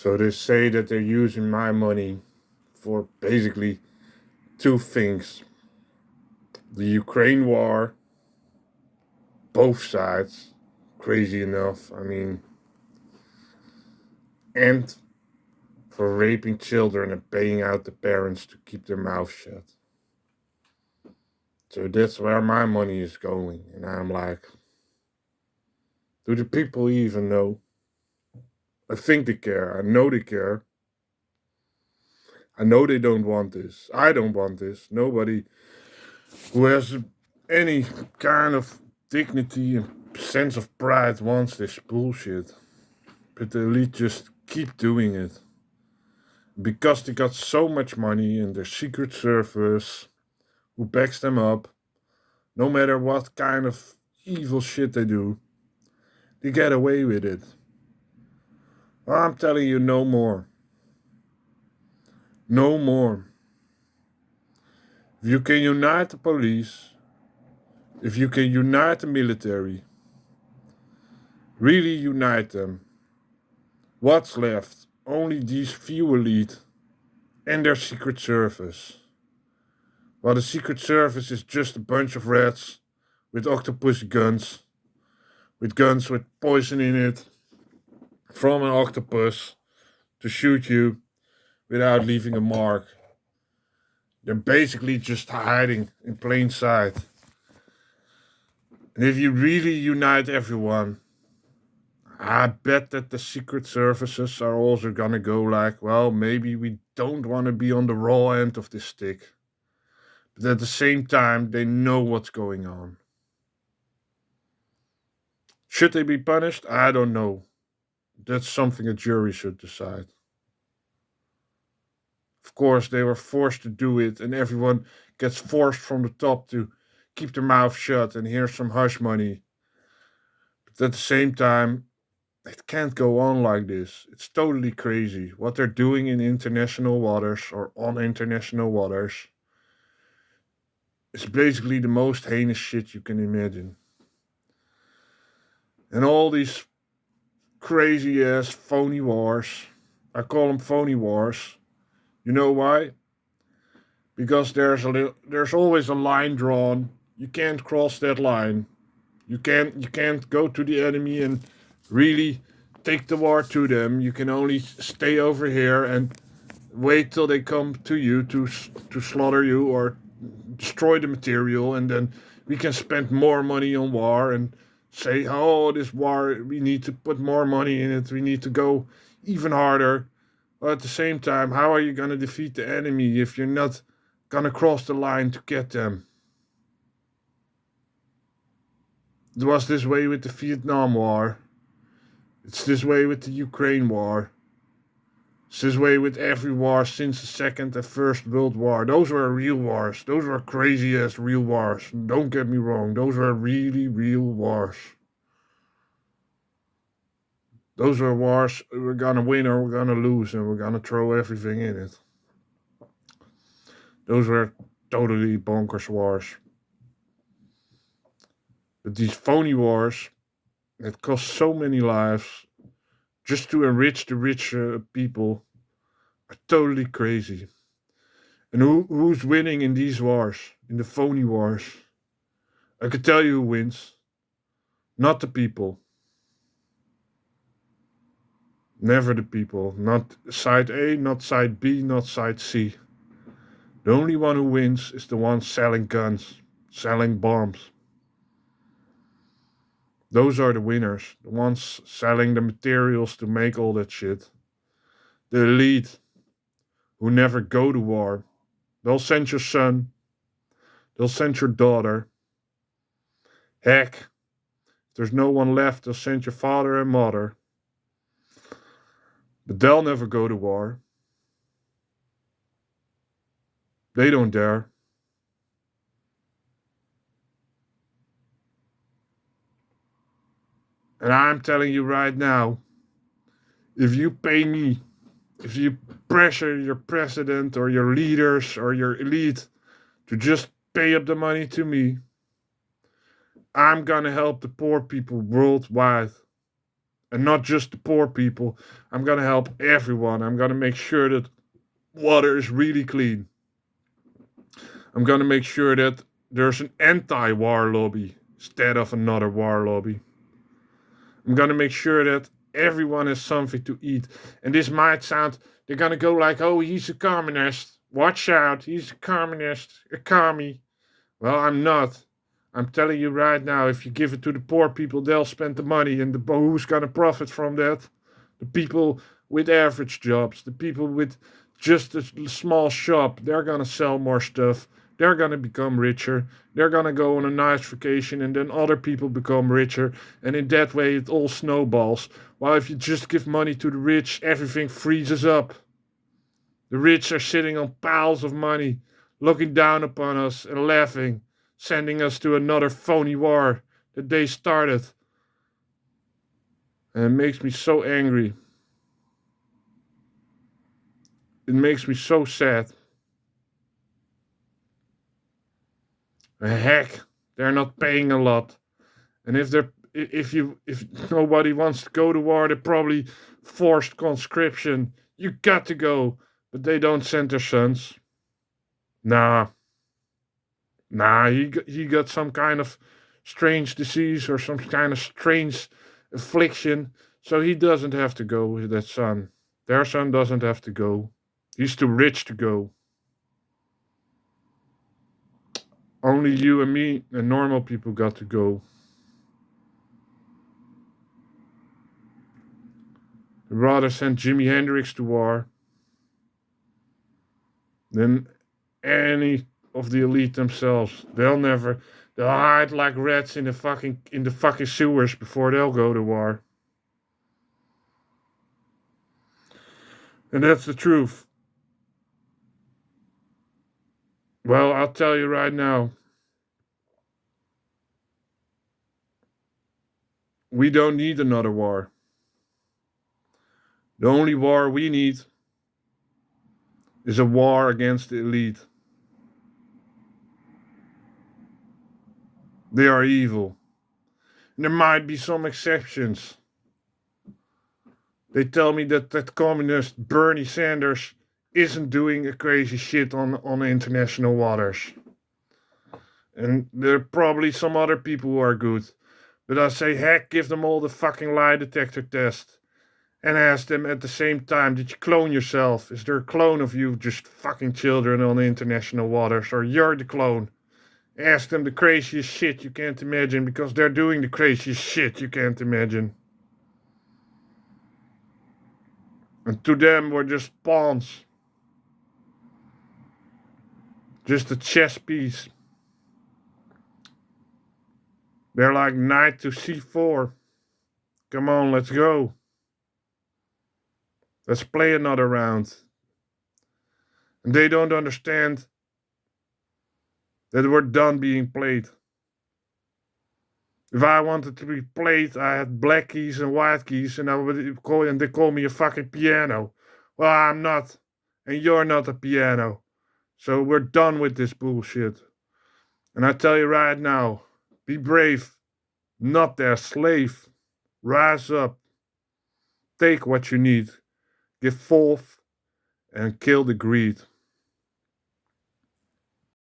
So they say that they're using my money for basically two things: the Ukraine war, both sides, crazy enough, and for raping children and paying out the parents to keep their mouth shut. So that's where my money is going. And I'm like, do the people even know? I think they care. I know they care. I know they don't want this. I don't want this. Nobody who has any kind of dignity and sense of pride wants this bullshit. But the elite just keep doing it. Because they got so much money and their secret service who backs them up, no matter what kind of evil shit they do, they get away with it. Well, I'm telling you, no more. No more. If you can unite the police, if you can unite the military, really unite them, what's left? Only these few elite and their secret service. Well, the secret service is just a bunch of rats with octopus guns, with poison in it, from an octopus to shoot you without leaving a mark. They're basically just hiding in plain sight. And if you really unite everyone, I bet that the secret services are also gonna go like, well, maybe we don't want to be on the raw end of this stick. But at the same time, they know what's going on. Should they be punished? I don't know. That's something a jury should decide. Of course, they were forced to do it, and everyone gets forced from the top to keep their mouth shut and here's some hush money. But at the same time, it can't go on like this. It's totally crazy. What they're doing in international waters or on international waters is basically the most heinous shit you can imagine. And all these crazy ass phony wars, I call them phony wars. You know why? Because there's always a line drawn. You can't cross that line. You can't go to the enemy and really take the war to them. You can only stay over here and wait till they come to you to slaughter you or destroy the material, and then we can spend more money on war and say, oh, this war, we need to put more money in it. We need to go even harder. But at the same time, how are you going to defeat the enemy if you're not going to cross the line to get them? It was this way with the Vietnam War. It's this way with the Ukraine War. It's this way with every war since the Second and First World War. Those were real wars. Those were crazy ass real wars. Don't get me wrong. Those were really real wars. Those were wars we're gonna win or we're gonna lose, and we're gonna throw everything in it. Those were totally bonkers wars. But these phony wars that cost so many lives just to enrich the rich people are totally crazy. And who's winning in these wars, in the phony wars? I can tell you who wins. Not the people. Never the people. Not side A, not side B, not side C. The only one who wins is the one selling guns, selling bombs. Those are the winners, the ones selling the materials to make all that shit. The elite who never go to war. They'll send your son, they'll send your daughter. Heck, if there's no one left, they'll send your father and mother. But they'll never go to war. They don't dare. And I'm telling you right now, if you pay me, if you pressure your president or your leaders or your elite to just pay up the money to me, I'm gonna help the poor people worldwide. And not just the poor people. I'm going to help everyone. I'm going to make sure that water is really clean. I'm going to make sure that there's an anti-war lobby instead of another war lobby. I'm going to make sure that everyone has something to eat. And this might sound, they're going to go like, oh, he's a communist. Watch out, he's a communist, a commie. Well, I'm not. I'm telling you right now, if you give it to the poor people, they'll spend the money. And who's going to profit from that? The people with average jobs, the people with just a small shop, they're going to sell more stuff. They're going to become richer. They're going to go on a nice vacation, and then other people become richer. And in that way, it all snowballs. While if you just give money to the rich, everything freezes up. The rich are sitting on piles of money, looking down upon us and laughing, sending us to another phony war that they started. And it makes me so angry. It makes me so sad. Heck, they're not paying a lot. And if nobody wants to go to war, they're probably forced conscription. You got to go, but they don't send their sons. Nah, he got some kind of strange disease or some kind of strange affliction, so he doesn't have to go with that son. Their son doesn't have to go. He's too rich to go. Only you and me and normal people got to go. I'd rather send Jimi Hendrix to war than any of the elite themselves. They'll hide like rats in the fucking sewers before they'll go to war. And that's the truth. Well, I'll tell you right now. We don't need another war. The only war we need is a war against the elite. They are evil. And there might be some exceptions. They tell me that communist Bernie Sanders isn't doing a crazy shit on international waters. And there are probably some other people who are good. But I say, heck, give them all the fucking lie detector test. And ask them at the same time, did you clone yourself? Is there a clone of you just fucking children on the international waters? Or you're the clone? Ask them the craziest shit you can't imagine, because they're doing the craziest shit you can't imagine. And to them, we're just pawns. Just a chess piece. They're like knight to c4. Come on, let's go. Let's play another round. And they don't understand that we're done being played. If I wanted to be played, I had black keys and white keys, and they call me a fucking piano. Well, I'm not, and you're not a piano. So we're done with this bullshit. And I tell you right now, be brave, not their slave. Rise up, take what you need, give forth, and kill the greed.